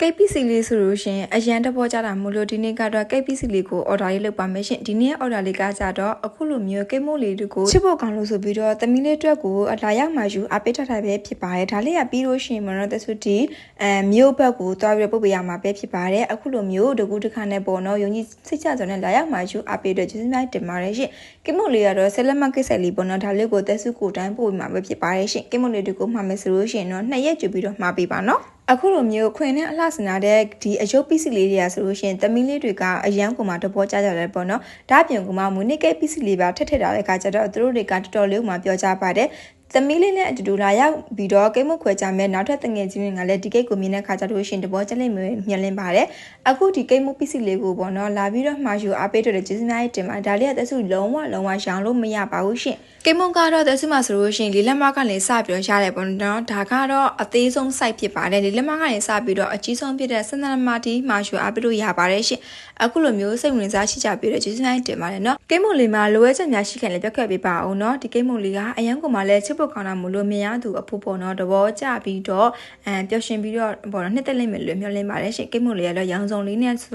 KPC လေးဆိုလို့ရှင်အရန်တဘောကြတာမလို့ဒီနေ့ကတော့ KPC လေးကို order လေးလုပ်ပါမယ်ရှင်ဒီနေ့ order လေးကကြတော့အခုလိုမျိုးကိတ်မို့လေးတွေကိုချစ်ဖို့ကောင်းလို့ဆိုပြီးတော့သမီးလေးအတွက်ကိုအလာရောက်မှယူအပိတ်ထထပဲဖြစ်ပါတယ်ဒါလေးကပြီးလို့ရှိရင်မတော့တဆုတီမြို့ဘက်ကိုတွားပြီးပုတ်ပေးရမှာပဲဖြစ်ပါတယ်အခုလိုမျိုးတကူတစ်ခါနဲ့ပေါ့နော်ယုံကြည်စိတ်ချစွာနဲ့လာရောက်မှယူအပိတ်အတွက်ကျေးဇူးများတင်ပါတယ်ရှင်ကိတ်မို့လေးကတော့ဆက်လက်မကိစ္စလေးပေါ့နော်ဒါလေးကိုတဆုကိုတိုင်းပို့မှာပဲဖြစ်ပါတယ်ရှင်ကိတ်မို့လေးတွေကိုမှာမယ်ဆိုလို့ရှိရင်တော့2ရက်ကြပြီးတော့မှာပေးပါနော်အခုလိုမျိုးခွင်နဲ့အလှဆင်လာတဲ့ဒီအယုတ်ပစ္စည်းလေးတွေကဆိုလို့ရှိရင်သမီးလေးတွေကအရန်ကိုမှတဘောကြကြတယ်ပေါ့နော်ဒါအပြင်ကမှမူနိကိတ်ပစ္စည်းလေးပါထက်တာတဲ့အခါကျတော့သူတို့တွေကတော်တော်လေးမှပြောကြပါတယ်သမီးလေးနဲ့အတူတူလာရောက်ပြီးတော့ကိတ်မခွဲကြမယ်နောက်ထပ်တငယ်ချင်းတွေကလည်းဒီကိတ်ကိုမြင်တဲ့ခါကျတော့ရှင်တဘောကျလိမ့်မယ်မြင်လင်းပါတယ်အခုဒီကိတ်မှုပစ္စည်းလေးကိုပေါ့နော်လာပြီးတော့မှာယူအားပေးတော့ကျေးဇူးများတင်ပါဒါလေးကတဆူလုံးဝရောင်းလို့မရပါဘူးရှင်ကိတ်မကတော့တဆူမှာဆိုလို့ရှင်လေးလက်မကလည်းစပြီးတော့ရတယ်ပေါ့နော်ဒါကတော့အသေးဆုံး site ဖြစ်ပါတယ်လေးလက်မကလည်းစပြီးတော့အကြီးဆုံးဖြစ်တဲ့စန္ဒမတီမှာယူအားပေးလို့ရပါတယ်ရှင်အခုလိုမျိုးစိတ်ဝင်စားရှိကြပြီးတော့ကျေးဇူးများတင်ပါတယ်နော်ကိတ်မလေးမှာလိုအပ်ချက်များရှိခင်လည်းပြောခဲ့ပေးပါအောင်နော်ဒီကိတ်မလေးကအရန်ကမှလည်းချစ်ဖို့ကောင်းတာမလို့မြင်ရသူအဖို့ပေါ့နော်တဘောကြပြီးတော့ပျော်ရွှင်ပြီးတော့ပေါ့နော်နှစ်သက်လိမ့်မယ်လို့မျှော်လင့်ပါတယ်ရှင်ကိတ်မလေးကတော့ရောင်စုံလေးနဲ့ဆို